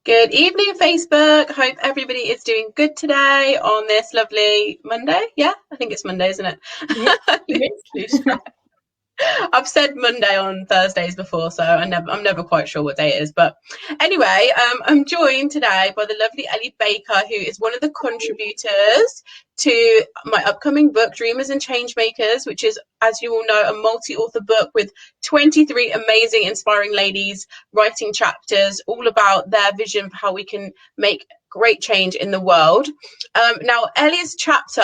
Good evening, Facebook. Hope everybody is doing good today on this lovely Monday. Yeah, I think it's Monday, isn't it? It Loose is. I've said Monday on Thursdays before, so I'm never quite sure what day it is. But anyway, I'm joined today by the lovely Ellie Baker, who is one of the contributors to my upcoming book, Dreamers and Changemakers, which is, as you all know, a multi-author book with 23 amazing, inspiring ladies writing chapters all about their vision for how we can make great change in the world. Now, Ellie's chapter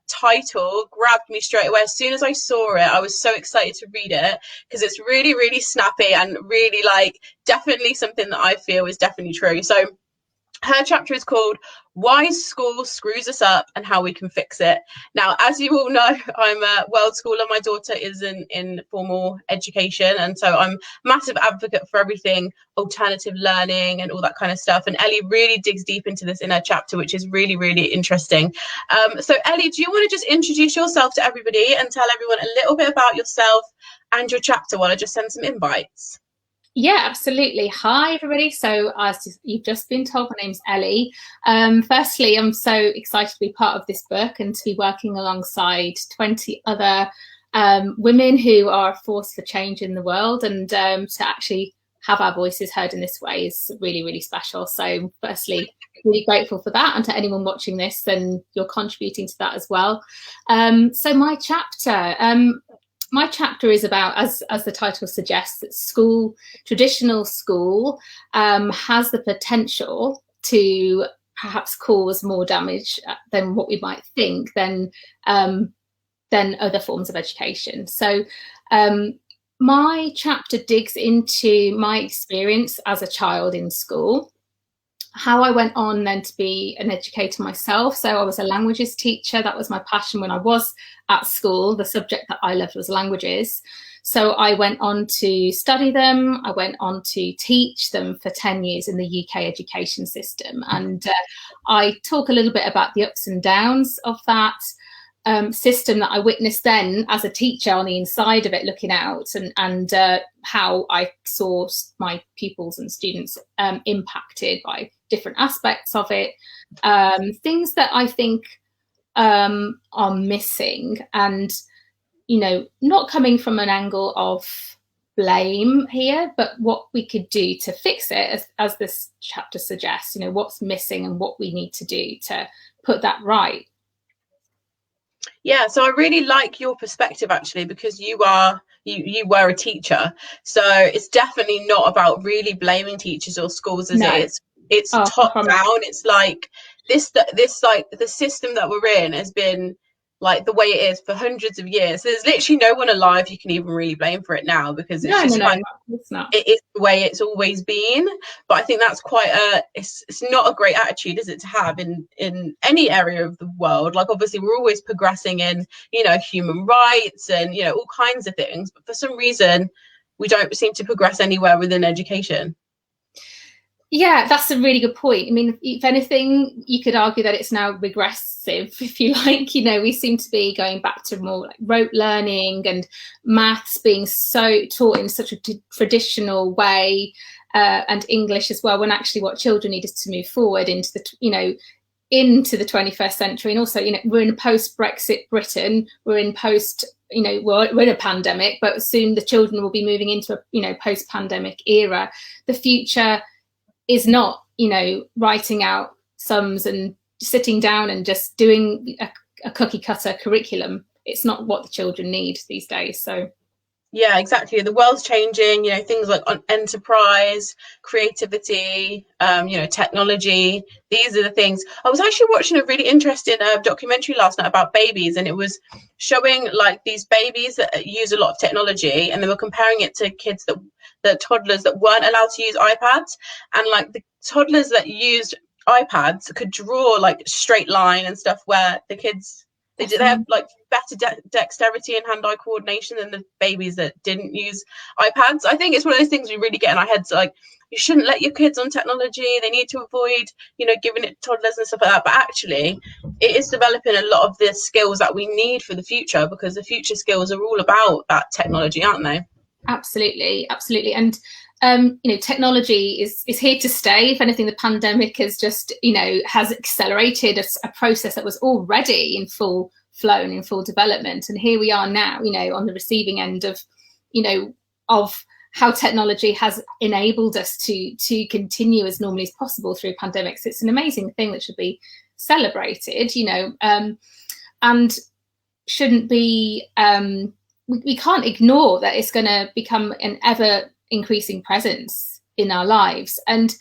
title grabbed me straight away. As soon as I saw it, I was so excited to read it because it's really, really snappy and really definitely something that I feel is definitely true. So her chapter is called Why School Screws Us Up and How We Can Fix It. Now, as you all know, I'm a world schooler. My daughter is in formal education, and so I'm a massive advocate for everything alternative learning and all that kind of stuff. And Ellie really digs deep into this in her chapter, which is really, really interesting. So Ellie, do you want to just introduce yourself to everybody and tell everyone a little bit about yourself and your chapter while I just send some invites? Yeah, absolutely. Hi, everybody. So as you've just been told, my name's Ellie. Firstly, I'm so excited to be part of this book and to be working alongside 20 other women who are a force for change in the world, and to actually have our voices heard in this way is really, really special. So firstly, really grateful for that, and to anyone watching this, then you're contributing to that as well. So my chapter is about, as the title suggests, that traditional school has the potential to perhaps cause more damage than what we might think than other forms of education. So my chapter digs into my experience as a child in school, how I went on then to be an educator myself. So I was a languages teacher. That was my passion when I was at school. The subject that I loved was languages. So I went on to study them. I went on to teach them for 10 years in the UK education system. And I talk a little bit about the ups and downs of that system that I witnessed then as a teacher on the inside of it, looking out, and how I saw my pupils and students impacted by different aspects of it, things that I think are missing, and not coming from an angle of blame here, but what we could do to fix it, as this chapter suggests, what's missing and what we need to do to put that right. Yeah, so I really like your perspective, actually, because you were a teacher, so it's definitely not about really blaming teachers or schools, is it? It's top down. It's like this like the system that we're in has been like the way it is for hundreds of years. So there's literally no one alive you can even really blame for it now, because it's it's not. It is the way it's always been. But I think that's quite it's not a great attitude, is it, to have in any area of the world? Like, obviously we're always progressing in human rights and all kinds of things, but for some reason we don't seem to progress anywhere within education. Yeah, that's a really good point. I mean, if anything, you could argue that it's now regressive, if you like. We seem to be going back to more like rote learning and maths being so taught in such a traditional way, and English as well, when actually what children need is to move forward into the 21st century. And also, we're in a post-Brexit Britain, we're in we're in a pandemic, but soon the children will be moving into a post-pandemic era. The future is not, writing out sums and sitting down and just doing a cookie cutter curriculum. It's not what the children need these days. So yeah, exactly. The world's changing, things like enterprise, creativity, technology. These are the things. I was actually watching a really interesting documentary last night about babies, and it was showing like these babies that use a lot of technology, and they were comparing it to the toddlers that weren't allowed to use iPads. And like the toddlers that used iPads could draw like straight line and stuff, where the kids they have like better dexterity and hand-eye coordination than the babies that didn't use iPads. I think it's one of those things we really get in our heads, like, you shouldn't let your kids on technology, they need to avoid giving it to toddlers and stuff like that. But actually it is developing a lot of the skills that we need for the future, because the future skills are all about that technology, aren't they? Absolutely. And technology is here to stay. If anything, the pandemic has just, has accelerated a process that was already in full flow and in full development. And here we are now, on the receiving end of, of how technology has enabled us to continue as normally as possible through pandemics. It's an amazing thing that should be celebrated, and shouldn't be, we can't ignore that it's going to become an ever increasing presence in our lives. And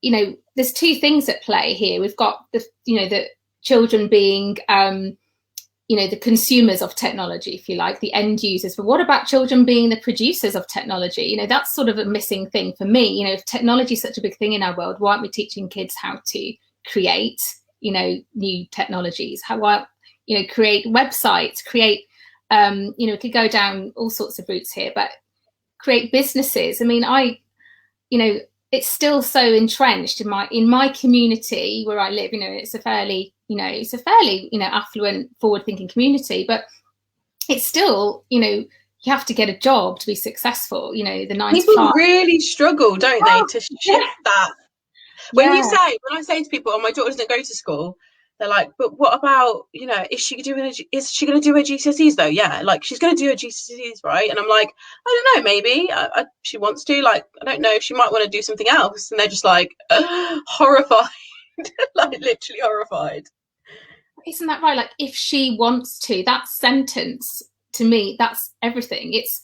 there's two things at play here. We've got the children being the consumers of technology, if you like, the end users. But what about children being the producers of technology? That's sort of a missing thing for me. If technology is such a big thing in our world, why aren't we teaching kids how to create new technologies, how create websites, create we could go down all sorts of routes here, but create businesses. I mean, it's still so entrenched in my community where I live. It's a fairly affluent, forward-thinking community, but it's still, you have to get a job to be successful. The 9 to 5. People really struggle, don't they, to shift that. When I say to people, "Oh, my daughter doesn't go to school," they're like, "But what about, is she going to do her GCSEs though?" Yeah, like she's going to do her GCSEs, right? And I'm like, I don't know, maybe she wants to. Like, I don't know, she might want to do something else. And they're just like horrified, like literally horrified. Isn't that right? Like, if she wants to, that sentence to me, that's everything. It's,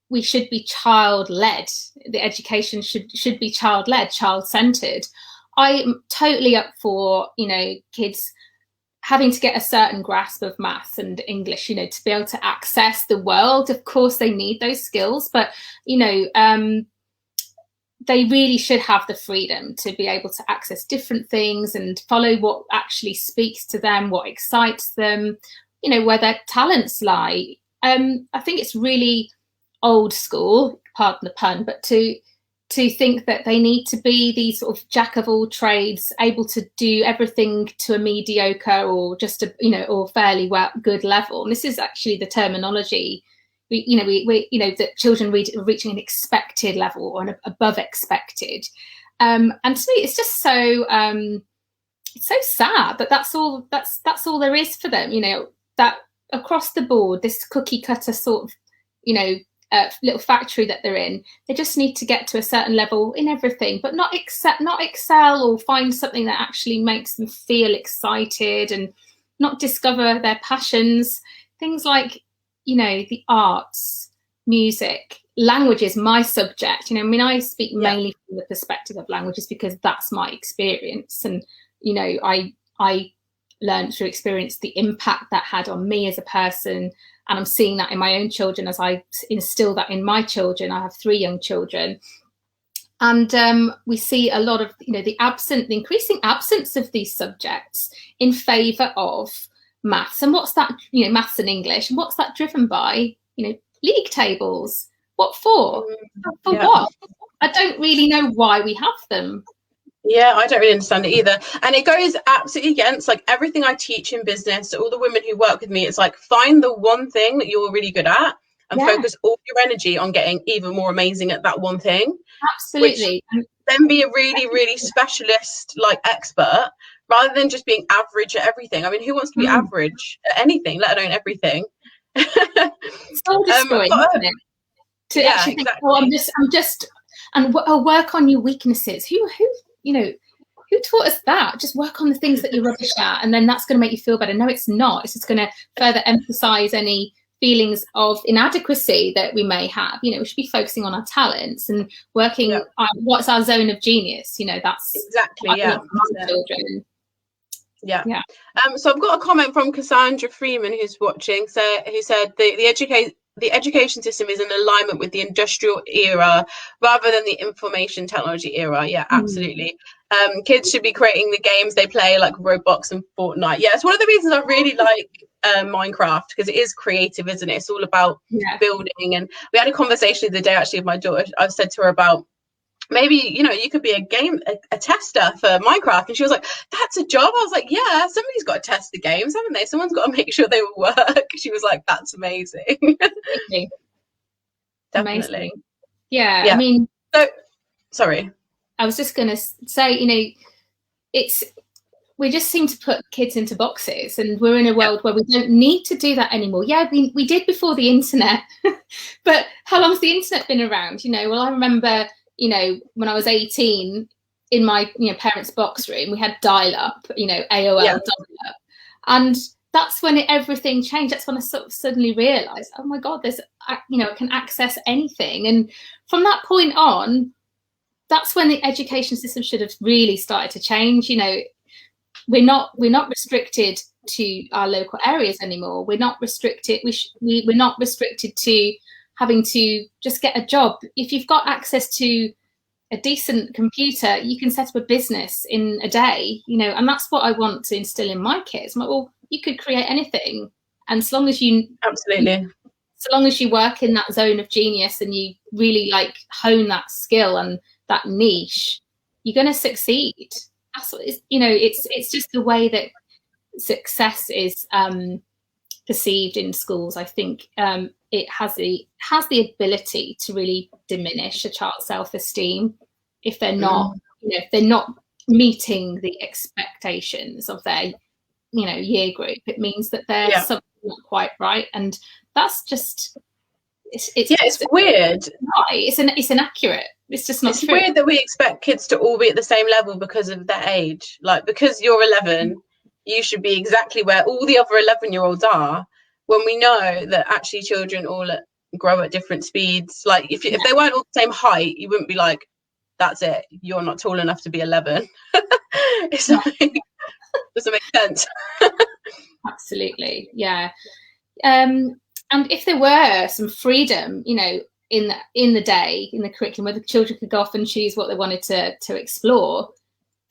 we should be child-led. The education should be child-led, child-centered. I'm totally up for, kids having to get a certain grasp of maths and English, to be able to access the world. Of course, they need those skills, but, they really should have the freedom to be able to access different things and follow what actually speaks to them, what excites them, where their talents lie. I think it's really old school, pardon the pun, but to think that they need to be these sort of jack of all trades, able to do everything to a mediocre or just or fairly good level. And this is actually the terminology. That children reaching an expected level or an above expected, and to me, it's just so it's so sad that that's all there is for them. That across the board, this cookie cutter sort of little factory that they're in, they just need to get to a certain level in everything, but not excel or find something that actually makes them feel excited and not discover their passions. Things like the arts, music, language is my subject. I speak mainly from the perspective of languages because that's my experience. And, I learned through experience the impact that had on me as a person. And I'm seeing that in my own children as I instill that in my children. I have 3 young children. And we see a lot of, the increasing absence of these subjects in favour of maths. And what's that, maths and English, and what's that driven by? League tables. What for? For what? I don't really know why we have them. Yeah, I don't really understand it either. And it goes absolutely against like everything I teach in business. All the women who work with me, it's like, find the one thing that you're really good at and focus all your energy on getting even more amazing at that one thing. Absolutely. Which then be a really, really specialist, like expert, rather than just being average at everything. I mean, who wants to be average at anything, let alone everything? It's soul destroying, isn't it? To actually think, exactly. I'm just, and work on your weaknesses. Who taught us that? Just work on the things that you're rubbish at, and then that's going to make you feel better. No, it's not. It's just going to further emphasize any feelings of inadequacy that we may have. We should be focusing on our talents and working on what's our zone of genius. That's exactly children. Yeah. So I've got a comment from Cassandra Freeman who's watching. Who said the education system is in alignment with the industrial era rather than the information technology era. Yeah, absolutely. Kids should be creating the games they play, like Roblox and Fortnite. Yeah, it's one of the reasons I really like Minecraft, because it is creative, isn't it? It's all about building. And we had a conversation the other day actually with my daughter. I said to her about, maybe, you could be a tester for Minecraft. And she was like, that's a job. I was like, yeah, somebody's got to test the games, haven't they? Someone's got to make sure they will work. She was like, that's amazing. Definitely. Amazing. Yeah, Yeah. I mean, So, sorry. I was just going to say, you know, we just seem to put kids into boxes, and we're in a world where we don't need to do that anymore. Yeah, we did before the internet, but how long's the internet been around? You know, well, I remember, you know, when I was 18, in my, you know, parents' box room, we had dial-up, you know, AOL dial-up, and that's when everything changed. That's when I sort of suddenly realised, oh my God, there's, you know, I can access anything. And from that point on, that's when the education system should have really started to change. You know, we're not restricted to our local areas anymore. We're not restricted. We're not restricted to having to just get a job. If you've got access to a decent computer, you can set up a business in a day, you know, and that's what I want to instill in my kids. I'm like, well, you could create anything, and so long as you work in that zone of genius and you really like hone that skill and that niche, you're going to succeed. That's what is, you know, it's just the way that success is perceived in schools. I think it has the ability to really diminish a child's self-esteem if they're not, you know, if they're not meeting the expectations of their, you know, year group. It means that they're something not quite right, and that's just it's weird. It's inaccurate. It's just not true. It's weird that we expect kids to all be at the same level because of their age. Like, because you're 11, you should be exactly where all the other 11-year-olds are, when we know that actually children all grow at different speeds. Like, if they weren't all the same height, you wouldn't be like, that's it, you're not tall enough to be 11. It's like, doesn't make sense. Absolutely, yeah. And if there were some freedom, you know, in the day, in the curriculum, where the children could go off and choose what they wanted to explore,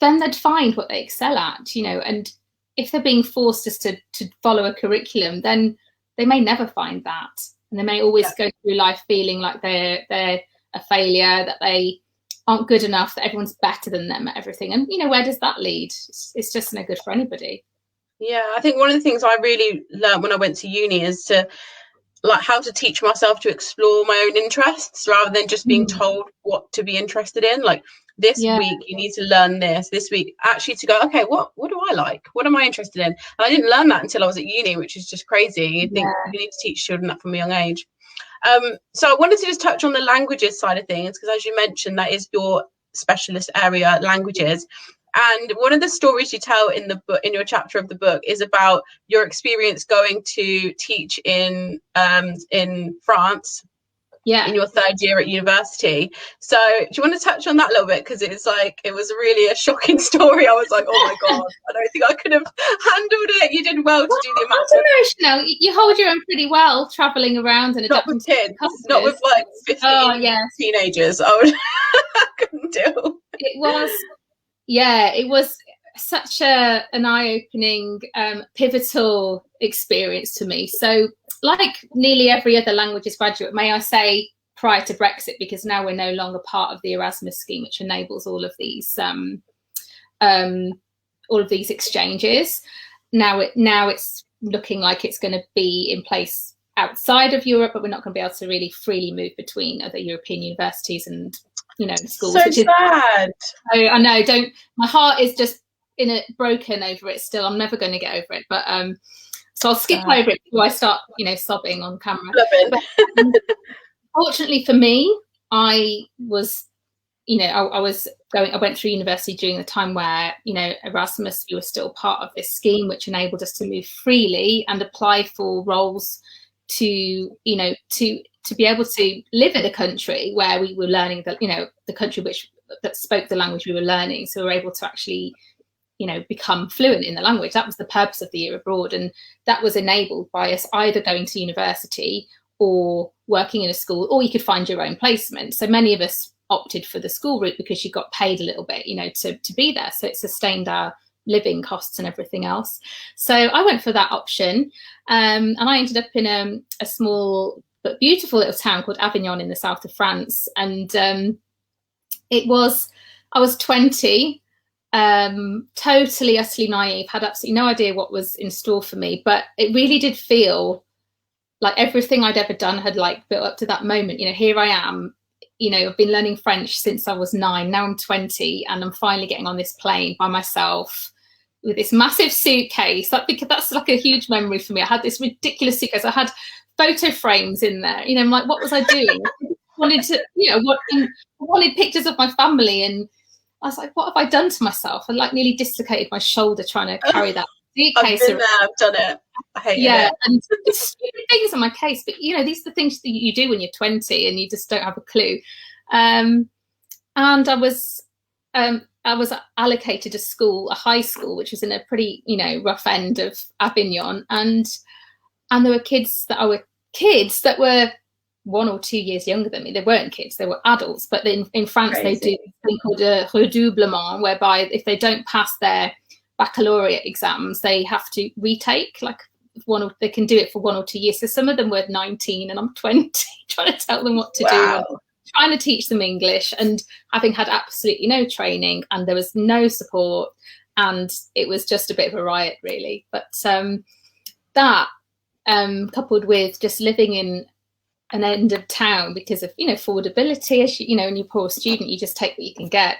then they'd find what they excel at, you know. And if they're being forced just to follow a curriculum, then they may never find that, and they may always go through life feeling like they're a failure, that they aren't good enough, that everyone's better than them at everything. And, you know, where does that lead? It's just no good for anybody. Yeah, I think one of the things I really learned when I went to uni is to, like, how to teach myself to explore my own interests rather than just being told what to be interested in. Like, this week you need to learn this week, actually to go, okay, what do I like? What am I interested in? And I didn't learn that until I was at uni, which is just crazy. You think you need to teach children that from a young age. So I wanted to just touch on the languages side of things, because as you mentioned, that is your specialist area, languages. And one of the stories you tell in the book, in your chapter of the book, is about your experience going to teach in France, in your third year at university. So do you want to touch on that a little bit? Because it was really a shocking story. I was like, oh my God, I don't think I could have handled it. You did well to do the amount of emotional. You hold your own pretty well, traveling around and adapting. Not with kids, not with like 15 teenagers. I couldn't deal. It was such an eye-opening, pivotal experience to me. So, like nearly every other languages graduate, may I say, prior to Brexit, because now we're no longer part of the Erasmus scheme, which enables all of these exchanges. Now it's looking like it's going to be in place outside of Europe, but we're not going to be able to really freely move between other European universities and, you know, schools. So sad. I know. My heart is just broken over it still. I'm never going to get over it. But so I'll skip over it before I start, you know, sobbing on camera. But, fortunately for me, I was, you know, I went through university during the time where, you know, Erasmus, we were still part of this scheme, which enabled us to move freely and apply for roles to, you know, to be able to live in a country where we were learning the country that spoke the language we were learning. So we were able to actually, you know, become fluent in the language. That was the purpose of the year abroad. And that was enabled by us either going to university or working in a school, or you could find your own placement. So many of us opted for the school route because you got paid a little bit, you know, to be there. So it sustained our living costs and everything else. So I went for that option. And I ended up in a small but beautiful little town called Avignon in the south of France. And I was 20, totally, utterly naive, had absolutely no idea what was in store for me. But it really did feel like everything I'd ever done had like built up to that moment. You know, here I am you know, I've been learning French since I was 9. Now I'm 20, and I'm finally getting on this plane by myself with this massive suitcase. Because that's like a huge memory for me. I had this ridiculous suitcase. I had photo frames in there. You know, I'm like, what was I doing? I wanted to, you know, I wanted pictures of my family, and I was like, what have I done to myself? I like nearly dislocated my shoulder trying to carry that suitcase. I've been there, I've done it. I hated it. And stupid things on my case, but you know, these are the things that you do when you're 20 and you just don't have a clue. And I was allocated a school, a high school, which was in a pretty, you know, rough end of Avignon, and there were kids that were 1 or 2 years younger than me. They weren't kids, they were adults. But in France, Crazy. they do this thing called a redoublement, whereby if they don't pass their baccalaureate exams, they have to retake, like they can do it for 1 or 2 years. So some of them were 19 and I'm 20, trying to tell them what to do, trying to teach them English, and having had absolutely no training, and there was no support, and it was just a bit of a riot, really. But that coupled with just living in an end of town because of, you know, affordability, as you know, when you're a poor student, you just take what you can get,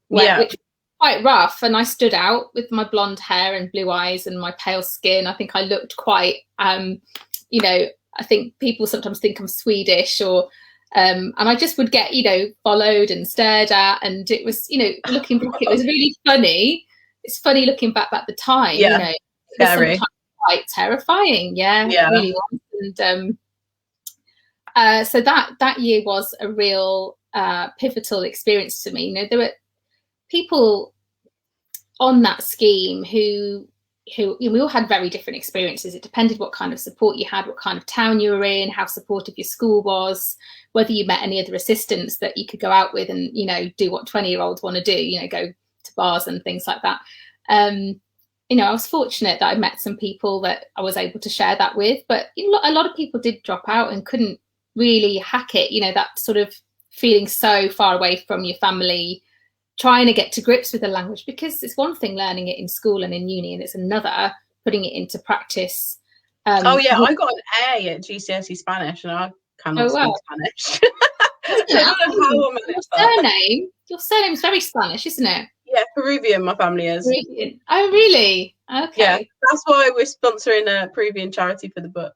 which was quite rough. And I stood out with my blonde hair and blue eyes and my pale skin. I think I looked quite, you know, I think people sometimes think I'm Swedish, or and I just would get, you know, followed and stared at, and it was, you know, looking back, it was really funny. It's funny looking back at the time, you know, it was sometimes quite terrifying. It really was. And so that year was a real pivotal experience to me. You know, there were people on that scheme who we all had very different experiences. It depended what kind of support you had, what kind of town you were in, how supportive your school was, whether you met any other assistants that you could go out with and, you know, do what 20-year-olds want to do, you know, go to bars and things like that. You know, I was fortunate that I met some people that I was able to share that with, but you know, a lot of people did drop out and couldn't really hack it, you know, that sort of feeling so far away from your family, trying to get to grips with the language, because it's one thing learning it in school and in uni, and it's another putting it into practice. I got an A at GCSE Spanish, and I cannot speak Spanish. I don't know how I managed that. Your surname's very Spanish, isn't it? Yeah, Peruvian, my family is. Peruvian. Oh, really? Okay. Yeah, that's why we're sponsoring a Peruvian charity for the book.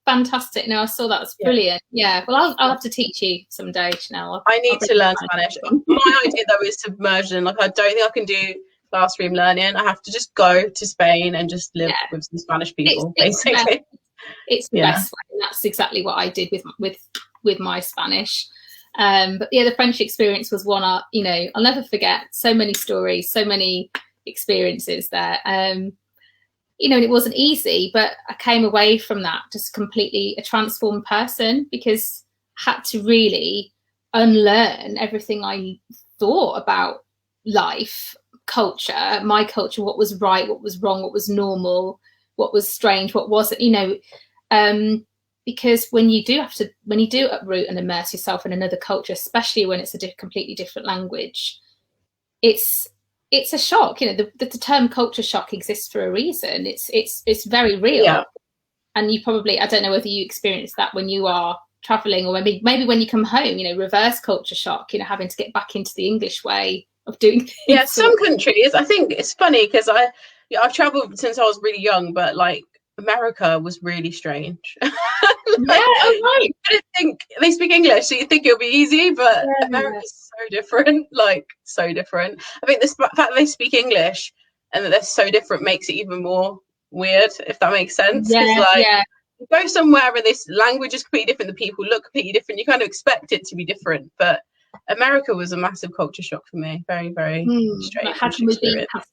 Fantastic. No, I saw that. It's brilliant. Yeah. Well, I'll have to teach you someday, Chanel. I need to learn Spanish. My idea, though, is submersion. Like, I don't think I can do classroom learning. I have to just go to Spain and just live with some Spanish people, basically. It's the best way. And that's exactly what I did with my Spanish. But yeah, the French experience was one I'll never forget. So many stories, so many experiences there. You know, and it wasn't easy, but I came away from that just completely a transformed person, because I had to really unlearn everything I thought about life, culture, my culture, what was right, what was wrong, what was normal, what was strange, what wasn't, you know, because when you do uproot and immerse yourself in another culture, especially when it's a completely different language, it's a shock. You know, the term culture shock exists for a reason. It's very real. And you probably, I don't know whether you experience that when you are traveling, or maybe when you come home, you know, reverse culture shock, you know, having to get back into the English way of doing things. Yeah, some countries, I think it's funny because I've traveled since I was really young, but like America was really strange. I think they speak English, so you think it'll be easy, but America's so different, like so different. I think the fact that they speak English and that they're so different makes it even more weird, if that makes sense. You go somewhere where this language is completely different, the people look completely different, you kind of expect it to be different, but America was a massive culture shock for me. Very, very strange. Have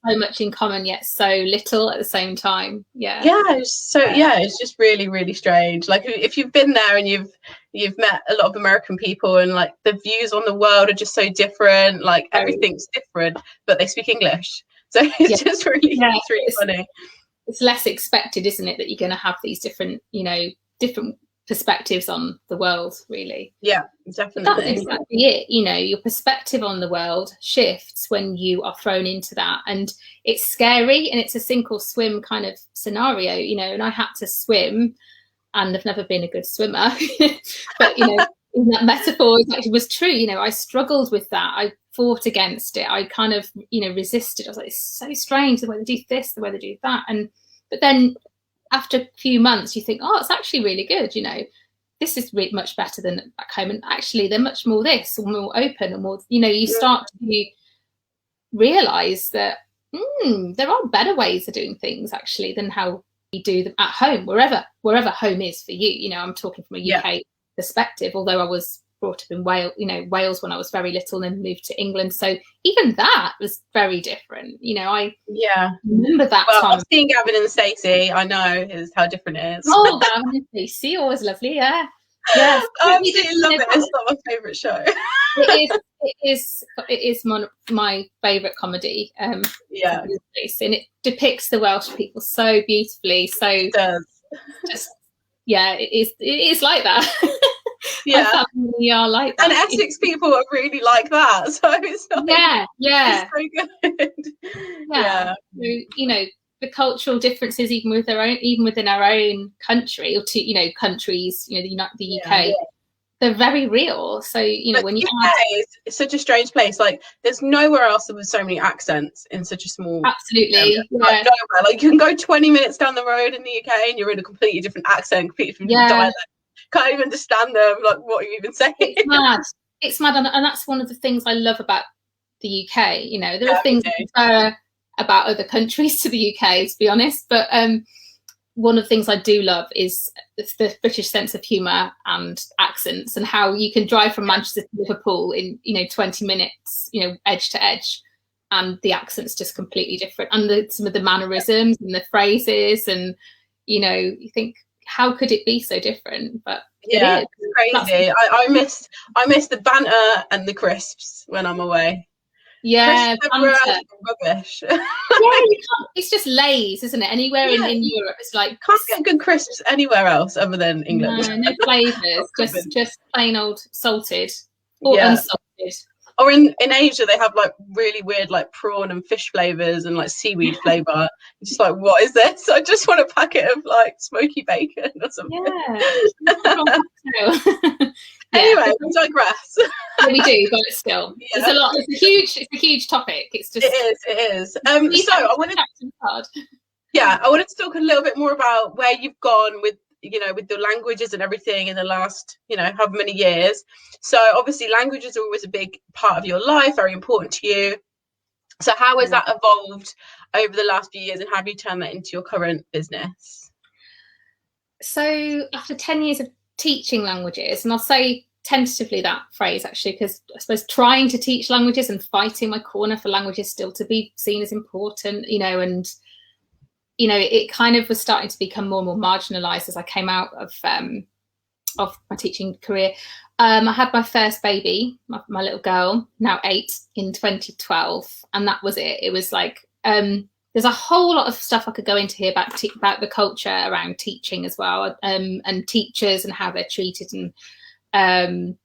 so much in common yet so little at the same time. It's just really, really strange. Like, if you've been there and you've met a lot of American people, and like the views on the world are just so different, like everything's different, but they speak English, so it's just really it's really funny. It's less expected, isn't it, that you're going to have these different, you know, different perspectives on the world, really. Yeah, definitely. That's exactly it. You know, your perspective on the world shifts when you are thrown into that, and it's scary, and it's a sink or swim kind of scenario, you know. And I had to swim, and I've never been a good swimmer, but you know, that metaphor actually was true. You know, I struggled with that. I fought against it. I kind of, you know, resisted. I was like, it's so strange the way they do this, the way they do that. But then after a few months, you think, oh, it's actually really good. You know, this is really much better than back home. And actually, they're much more this, or more open, and more, you know, you start to realize that there are better ways of doing things actually than how we do them at home, wherever home is for you. You know, I'm talking from a UK perspective, although I was brought up in Wales when I was very little, and then moved to England. So even that was very different. You know, I remember that time. I've seen Gavin and Stacey. I know how different it is. Oh, Gavin and Stacey, always lovely. Yeah. Yes, I absolutely love it. It's not my favourite show. It is my favourite comedy. And it depicts the Welsh people so beautifully. So it does. It is like that. Yeah, we are like that. And Essex people are really like that. So it's not. It's so good. So, you know, the cultural differences, even within our own country, or countries, you know, the UK, they're very real. So, you know, when you it's such a strange place. Like, there's nowhere else with so many accents in such a small. Absolutely. Area. Like, nowhere. Like, you can go 20 minutes down the road in the UK and you're in a completely different accent, completely different dialect. Can't even understand them. Like, what are you even saying? It's mad, and that's one of the things I love about the UK. You know, there are things about other countries to the UK, to be honest, but one of the things I do love is the British sense of humour and accents, and how you can drive from Manchester to Liverpool in 20 minutes, edge to edge, and the accent's just completely different, and some of the mannerisms and the phrases, and you think, how could it be so different? But it's crazy. I miss the banter and the crisps when I'm away. Yeah, rubbish. It's just Lay's, isn't it? Anywhere in Europe, it's like can't get good crisps anywhere else other than England. No flavours, just plain old salted or unsalted. Or in Asia, they have like really weird like prawn and fish flavors and like seaweed flavor. It's just like, what is this? I just want a packet of like smoky bacon or something. Anyway, we digress. We do, but still, it's a lot. It's a huge topic. It's just it is. So I wanted to talk a little bit more about where you've gone with the languages and everything in the last however many years. So obviously languages are always a big part of your life, very important to you. So how has that evolved over the last few years, and how have you turned that into your current business? So after 10 years of teaching languages, and I'll say tentatively that phrase actually, because I suppose trying to teach languages and fighting my corner for languages still to be seen as important, and it kind of was starting to become more and more marginalised as I came out of my teaching career. I had my first baby, my little girl, now 8, in 2012, and that was it. It was like there's a whole lot of stuff I could go into here about the culture around teaching as well, and teachers and how they're treated, and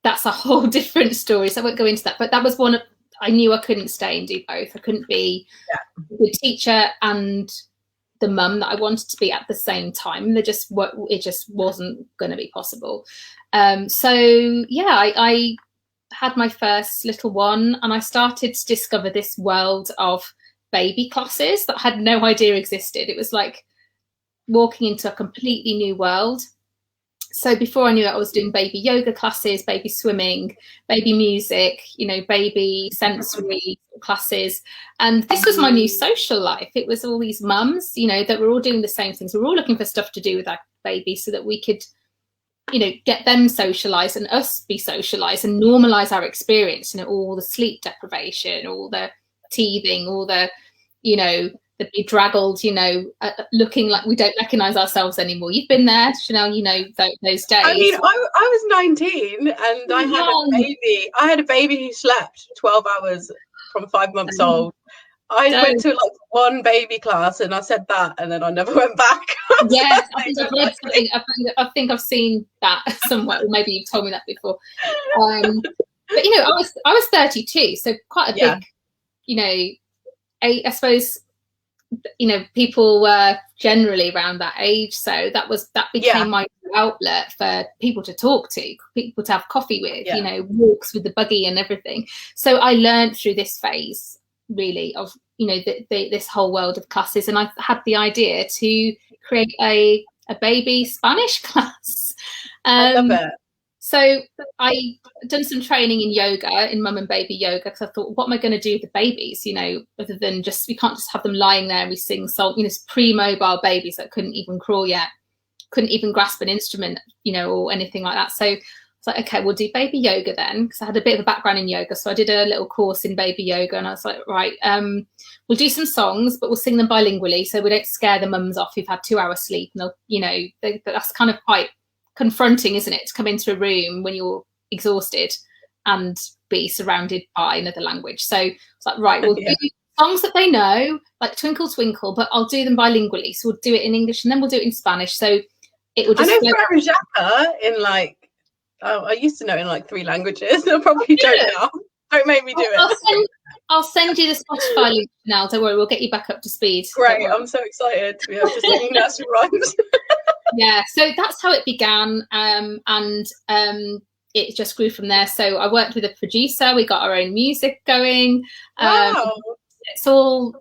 that's a whole different story. So I won't go into that. But that was one of, I knew I couldn't stay and do both. I couldn't be a good teacher and the mum that I wanted to be at the same time. It just wasn't going to be possible. I had my first little one, and I started to discover this world of baby classes that I had no idea existed. It was like walking into a completely new world. So before I knew it, I was doing baby yoga classes, baby swimming, baby music, baby sensory classes. And this was my new social life. It was all these mums, that were all doing the same things. We were all looking for stuff to do with our baby so that we could, get them socialised and us be socialised and normalise our experience, all the sleep deprivation, all the teething, all the, the bedraggled, looking like we don't recognise ourselves anymore. You've been there, Chanel, those days. I mean, I was 19 and I had a baby. I had a baby who slept 12 hours from 5 months old. I went to like one baby class and I said that, and then I never went back. Yes, I think I've read something. I think I've seen that somewhere, or maybe you've told me that before. But I was 32, so quite a big, I suppose, people were generally around that age, so that became my outlet for people to talk to, people to have coffee with, you know, walks with the buggy and everything. So I learned through this phase really of, you know, this whole world of classes, and I had the idea to create a baby Spanish class. I love it. So I done some training in yoga, in mum and baby yoga, because I thought, what am I going to do with the babies? You know, other than just, we can't just have them lying there and we sing song. You know, pre-mobile babies that couldn't even crawl yet, couldn't even grasp an instrument, you know, or anything like that. So I was like, okay, we'll do baby yoga then, because I had a bit of a background in yoga. So I did a little course in baby yoga, and I was like, right, we'll do some songs, but we'll sing them bilingually, so we don't scare the mums off who've had 2 hours sleep. And they'll, you know, that's kind of quite confronting, isn't it, to come into a room when you're exhausted and be surrounded by another language. So it's like, right, we'll do songs that they know, like Twinkle Twinkle, but I'll do them bilingually. So we'll do it in English and then we'll do it in Spanish. So it will just, I know Farah Jaka in like, I used to know in like 3 languages. I probably don't now. Don't make me do it. I'll send you the Spotify link now. Don't worry, we'll get you back up to speed. Great, I'm so excited to be able to sing nursery rhymes. Yeah, so that's how it began, and it just grew from there. So I worked with a producer. We got our own music going. Wow. It's all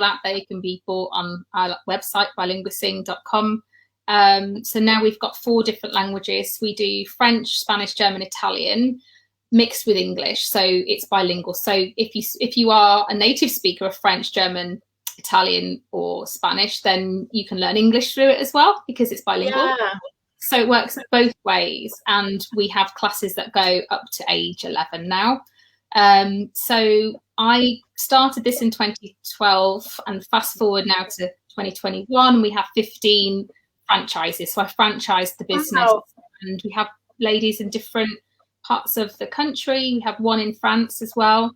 out there. It can be bought on our website, bilinguising.com. So now we've got 4 different languages. We do French, Spanish, German, Italian, mixed with English. So it's bilingual. So if you are a native speaker of French, German, Italian or Spanish, then you can learn English through it as well, because it's bilingual. Yeah. So it works both ways, and we have classes that go up to age 11 now. So I started this in 2012, and fast forward now to 2021, we have 15 franchises. So I franchised the business, and we have ladies in different parts of the country. We have one in France as well.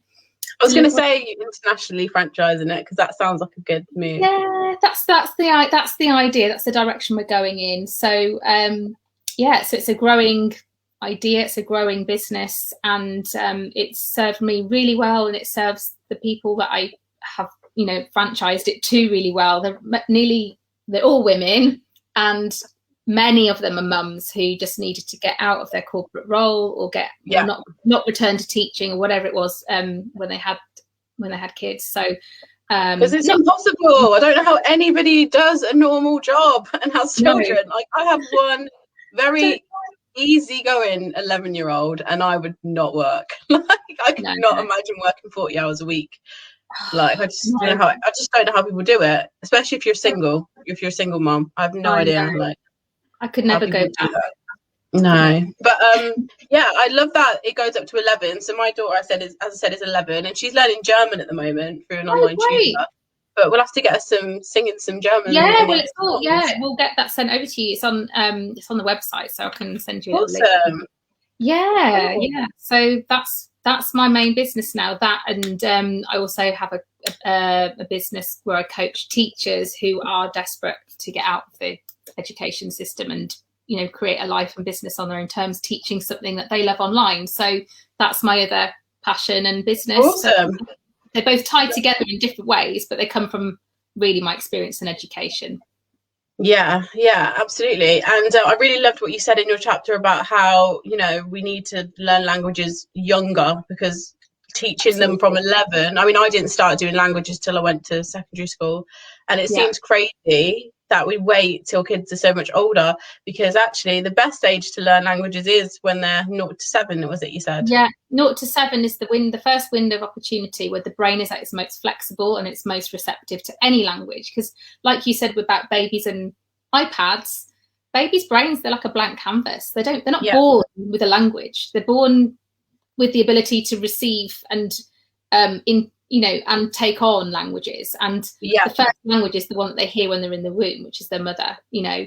I was going to say internationally franchising it, because that sounds like a good move. Yeah, that's the idea. That's the direction we're going in. So so it's a growing idea. It's a growing business, and it's served me really well, and it serves the people that I have, you know, franchised it to really well. They're all women, and many of them are mums who just needed to get out of their corporate role or not return to teaching or whatever it was when they had kids. So because it's impossible. I don't know how anybody does a normal job and has children. No. Like, I have one very easygoing 11-year-old, and I would not work. Like, I could not imagine working 40 hours a week. Like, I just don't know how people do it, especially if you're single. If you're a single mom, I have no idea. Like, I could never go back. No, but I love that it goes up to 11. So my daughter, as I said, is 11, and she's learning German at the moment through an online tutor. But we'll have to get us singing some German. Yeah, well, it's all, we'll get that sent over to you. It's on the website, so I can send you a link. Yeah. So that's my main business now. That, and I also have a business where I coach teachers who are desperate to get out of the education system and, you know, create a life and business on their own terms, teaching something that they love online. So that's my other passion and business. Awesome. So they're both tied together in different ways, but they come from really my experience in education. Yeah, absolutely. And I really loved what you said in your chapter about how, you know, we need to learn languages younger, because teaching them from 11, I mean, I didn't start doing languages till I went to secondary school, and it seems crazy that we wait till kids are so much older, because actually the best age to learn languages is when they're 0 to 7, was it you said? Yeah, 0 to 7 is the first window of opportunity where the brain is at its most flexible and it's most receptive to any language. Because like you said about babies and iPads, babies' brains, they're like a blank canvas. They're not born with a language. They're born with the ability to receive and and take on languages, and the first language is the one that they hear when they're in the womb, which is their mother, you know,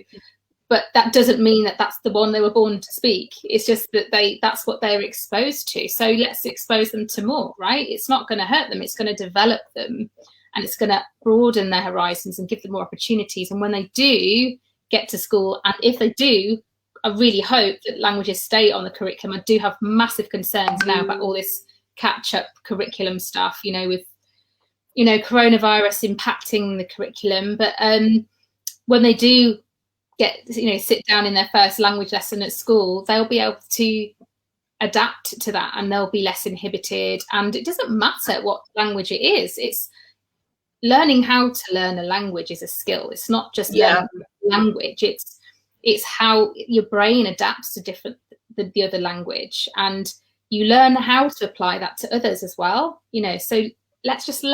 but that doesn't mean that that's the one they were born to speak. It's just that that's what they're exposed to. So let's expose them to more, right? It's not going to hurt them, it's going to develop them, and it's going to broaden their horizons and give them more opportunities. And when they do get to school, and if they do, I really hope that languages stay on the curriculum. I do have massive concerns now about all this catch-up curriculum stuff, you know, with, you know, coronavirus impacting the curriculum. But when they do sit down in their first language lesson at school, they'll be able to adapt to that, and they'll be less inhibited. And it doesn't matter what language it is. It's learning how to learn a language is a skill. It's not just learning language. It's how your brain adapts to the other language, and you learn how to apply that to others as well. So let's just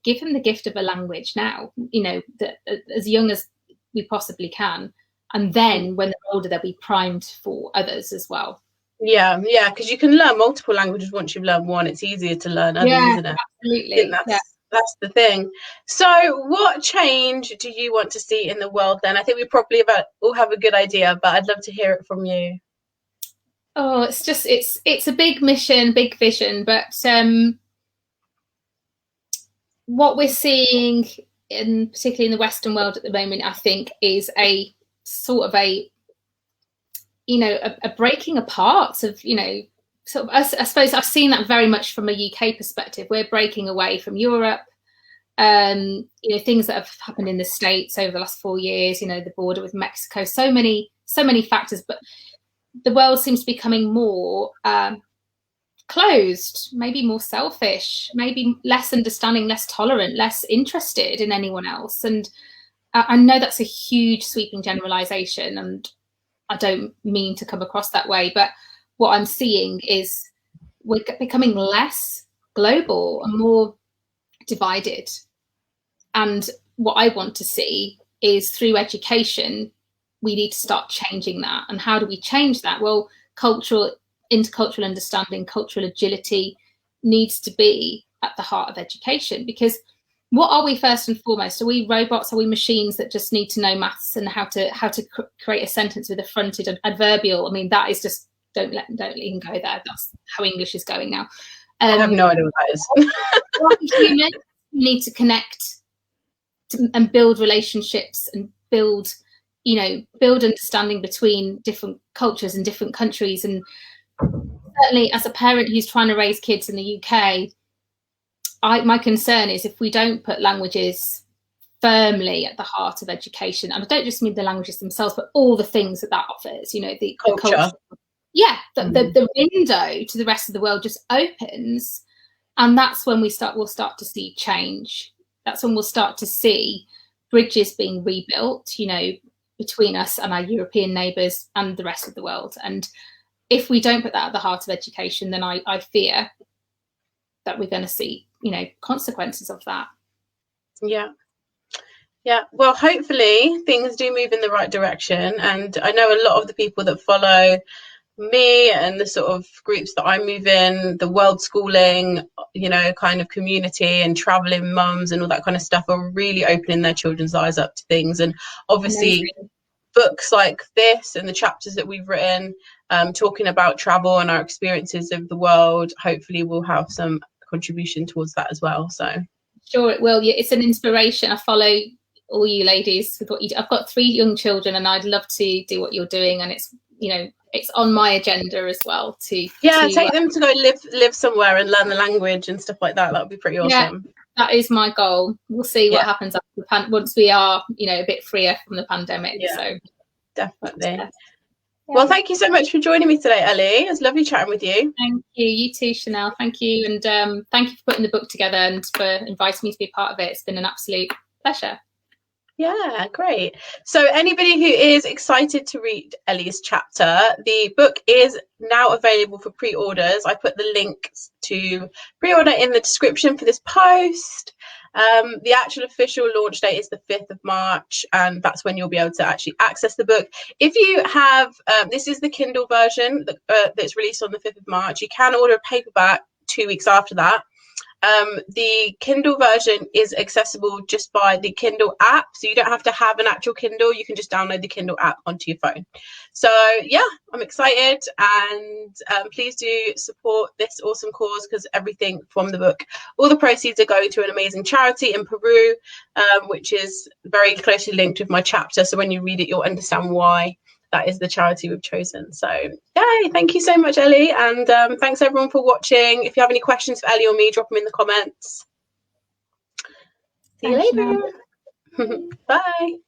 give them the gift of a language now, as young as we possibly can. And then when they're older, they'll be primed for others as well. Yeah, because you can learn multiple languages once you've learned one. It's easier to learn others, isn't it? Absolutely. That's the thing. So what change do you want to see in the world then? I think we probably all have a good idea, but I'd love to hear it from you. Oh, it's a big mission, big vision, but what we're seeing particularly in the Western world at the moment, I think, is a sort of a breaking apart of, sort of, I suppose I've seen that very much from a UK perspective. We're breaking away from Europe, things that have happened in the States over the last 4 years, the border with Mexico, so many factors, but the world seems to be becoming more closed, maybe more selfish, maybe less understanding, less tolerant, less interested in anyone else. And I know that's a huge sweeping generalization, and I don't mean to come across that way, but what I'm seeing is we're becoming less global and more divided. And what I want to see is, through education, we need to start changing that. And how do we change that? Well, intercultural understanding, cultural agility needs to be at the heart of education, because what are we first and foremost? Are we robots? Are we machines that just need to know maths and how to create a sentence with a fronted adverbial? I mean, that is just, don't even go there. That's how English is going now. I have no idea what that is. Humans need to connect and build relationships and build understanding between different cultures and different countries. And certainly, as a parent who's trying to raise kids in the UK, my concern is, if we don't put languages firmly at the heart of education, and I don't just mean the languages themselves, but all the things that offers, the culture. The window to the rest of the world just opens, and that's when we'll start to see change. That's when we'll start to see bridges being rebuilt, between us and our European neighbours and the rest of the world. And if we don't put that at the heart of education, then I fear that we're going to see, consequences of that. Yeah. Well, hopefully things do move in the right direction. And I know a lot of the people that follow me and the sort of groups that I move in, the world schooling, kind of community and traveling mums and all that kind of stuff, are really opening their children's eyes up to things. And obviously books like this and the chapters that we've written, talking about travel and our experiences of the world, hopefully will have some contribution towards that as well. So sure it will. Yeah, it's an inspiration. I follow all you ladies with what you do. I've got 3 young children, and I'd love to do what you're doing, and it's it's on my agenda as well to take them to go live somewhere and learn the language and stuff like that. That would be pretty awesome. That is my goal. We'll see what happens after once we are a bit freer from the pandemic. So definitely. Well, thank you so much for joining me today, Ellie. It was lovely chatting with you. Thank you. You too, Chanel. Thank you. And thank you for putting the book together and for inviting me to be part of it. It's been an absolute pleasure. Yeah, great. So anybody who is excited to read Ellie's chapter, the book is now available for pre-orders. I put the links to pre-order in the description for this post. The actual official launch date is the 5th of March, and that's when you'll be able to actually access the book. If you have, this is the Kindle version that's released on the 5th of March. You can order a paperback 2 weeks after that. The Kindle version is accessible just by the Kindle app, so you don't have to have an actual Kindle. You can just download the Kindle app onto your phone. So yeah, I'm excited, and please do support this awesome cause, because everything from the book, all the proceeds are going to an amazing charity in Peru, which is very closely linked with my chapter. So when you read it, you'll understand why that is the charity we've chosen. So yay, thank you so much, Ellie, and thanks everyone for watching. If you have any questions for Ellie or me, drop them in the comments. See you later. Bye.